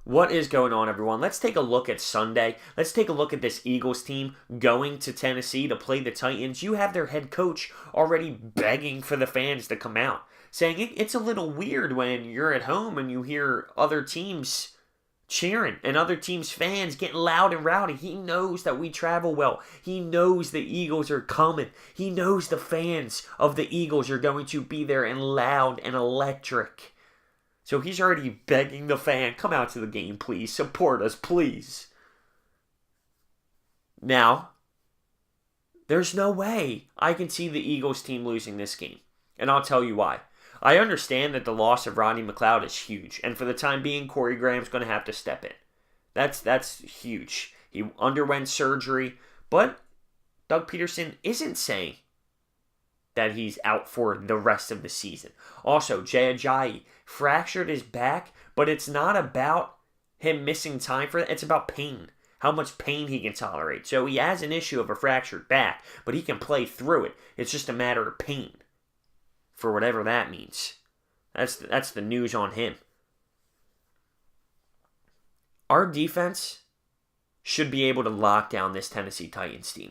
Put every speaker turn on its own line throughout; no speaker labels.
What is going on, everyone? Let's take a look at Sunday. Let's take a look at this Eagles team going to Tennessee to play the Titans. You have their head coach already begging for the fans to come out, saying it's a little weird when you're at home and you hear other teams cheering and other teams' fans getting loud and rowdy. He knows that we travel well. He knows the Eagles are coming. He knows the fans of the Eagles are going to be there and loud and electric. So he's already begging the fan, come out to the game, please. Support us, please. Now, there's no way I can see the Eagles team losing this game. And I'll tell you why. I understand that the loss of Rodney McLeod is huge. And for the time being, Corey Graham's going to have to step in. That's huge. He underwent surgery. But Doug Peterson isn't saying that he's out for the rest of the season. Also, Jay Ajayi fractured his back, but it's not about him missing time for it. It's about pain, how much pain he can tolerate. So he has an issue of a fractured back, but he can play through it. It's just a matter of pain, for whatever that means. That's the news on him. Our defense should be able to lock down this Tennessee Titans team.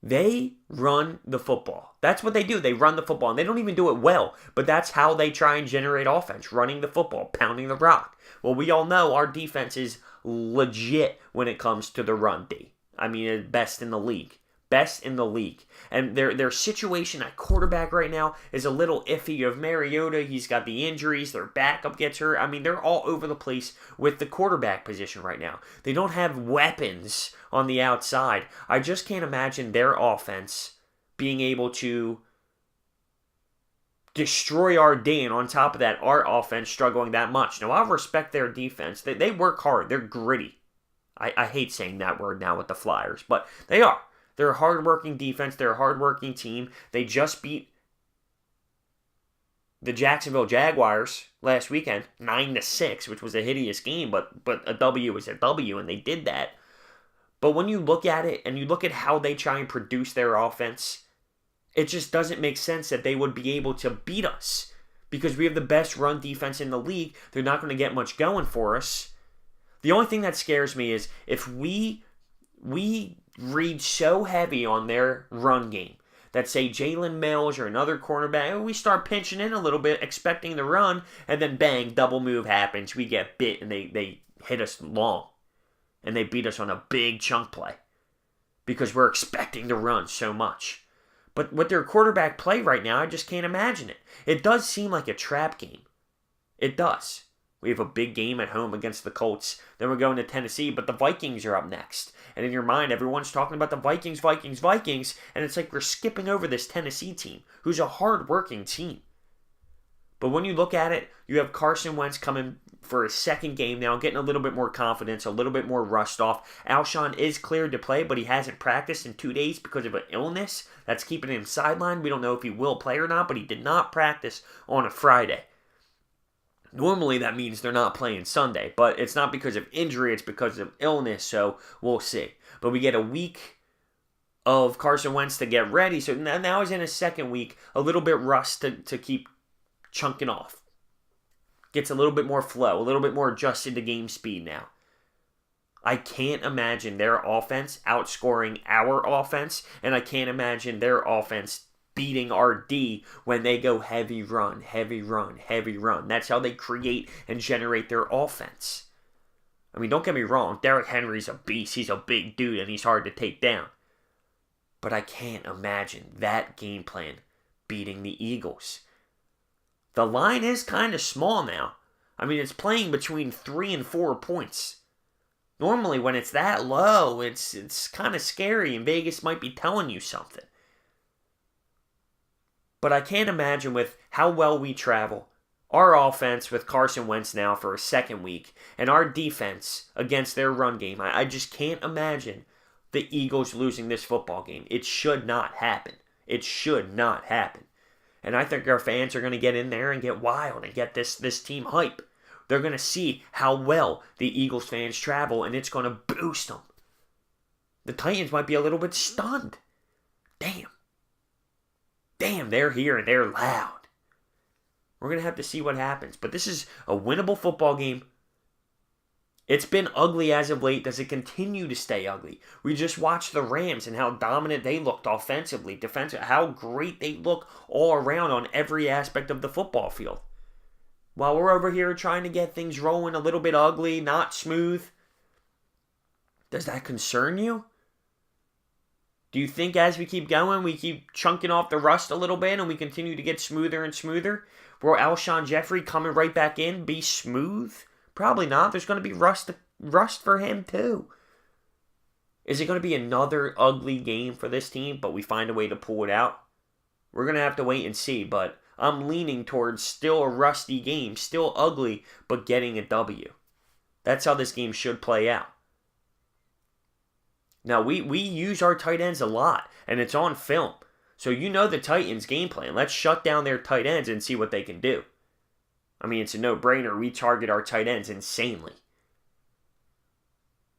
They run the football. That's what they do. They run the football, and they don't even do it well, but that's how they try and generate offense, running the football, pounding the rock. Well, we all know our defense is legit when it comes to the run D. I mean, best in the league. Best in the league. And their situation at quarterback right now is a little iffy. You have Mariota, he's got the injuries, their backup gets hurt. I mean, they're all over the place with the quarterback position right now. They don't have weapons on the outside. I just can't imagine their offense being able to destroy our D, and on top of that, our offense struggling that much. Now, I respect their defense. They work hard. They're gritty. I hate saying that word now with the Flyers, but they are. They're a hard-working defense. They're a hard-working team. They just beat the Jacksonville Jaguars last weekend, 9-6, which was a hideous game, but a W is a W, and they did that. But when you look at it, and you look at how they try and produce their offense, it just doesn't make sense that they would be able to beat us. Because we have the best run defense in the league, they're not going to get much going for us. The only thing that scares me is if we read so heavy on their run game that, say, Jalen Mills or another cornerback, we start pinching in a little bit, expecting the run, and then bang, double move happens. We get bit, and they hit us long, and they beat us on a big chunk play because we're expecting to run so much. But with their quarterback play right now, I just can't imagine it. It does seem like a trap game. It does. We have a big game at home against the Colts. Then we're going to Tennessee, but the Vikings are up next. And in your mind, everyone's talking about the Vikings, and it's like we're skipping over this Tennessee team, who's a hard-working team. But when you look at it, you have Carson Wentz coming for his second game now, getting a little bit more confidence, a little bit more rust off. Alshon is cleared to play, but he hasn't practiced in 2 days because of an illness that's keeping him sidelined. We don't know if he will play or not, but he did not practice on a Friday. Normally, that means they're not playing Sunday, but it's not because of injury, it's because of illness, so we'll see. But we get a week of Carson Wentz to get ready, so now he's in his second week, a little bit rust to keep chunking off. Gets a little bit more flow, a little bit more adjusted to game speed now. I can't imagine their offense outscoring our offense, and I can't imagine their offense beating our D when they go heavy run, heavy run, heavy run. That's how they create and generate their offense. I mean, don't get me wrong, Derrick Henry's a beast. He's a big dude and he's hard to take down. But I can't imagine that game plan beating the Eagles. The line is kind of small now. I mean, it's playing between 3 and 4 points. Normally, when it's that low, it's kind of scary and Vegas might be telling you something. But I can't imagine with how well we travel, our offense with Carson Wentz now for a second week, and our defense against their run game, I just can't imagine the Eagles losing this football game. It should not happen. It should not happen. And I think our fans are going to get in there and get wild and get this team hype. They're going to see how well the Eagles fans travel, and it's going to boost them. The Titans might be a little bit stunned. Damn, they're here and they're loud. We're going to have to see what happens. But this is a winnable football game. It's been ugly as of late. Does it continue to stay ugly? We just watched the Rams and how dominant they looked offensively, defensively, how great they look all around on every aspect of the football field. While we're over here trying to get things rolling a little bit ugly, not smooth. Does that concern you? Do you think as we keep going, we keep chunking off the rust a little bit and we continue to get smoother and smoother? Will Alshon Jeffrey coming right back in be smooth? Probably not. There's going to be rust for him too. Is it going to be another ugly game for this team, but we find a way to pull it out? We're going to have to wait and see, but I'm leaning towards still a rusty game, still ugly, but getting a W. That's how this game should play out. Now, we use our tight ends a lot, and it's on film. So you know the Titans' game plan. Let's shut down their tight ends and see what they can do. I mean, it's a no-brainer. We target our tight ends insanely.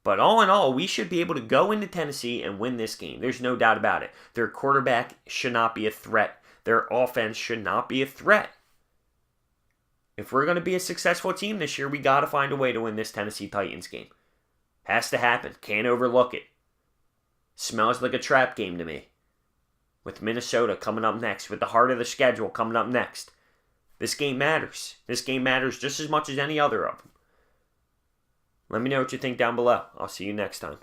But all in all, we should be able to go into Tennessee and win this game. There's no doubt about it. Their quarterback should not be a threat. Their offense should not be a threat. If we're going to be a successful team this year, we got to find a way to win this Tennessee Titans game. Has to happen. Can't overlook it. Smells like a trap game to me. With Minnesota coming up next, with the heart of the schedule coming up next. This game matters. This game matters just as much as any other of them. Let me know what you think down below. I'll see you next time.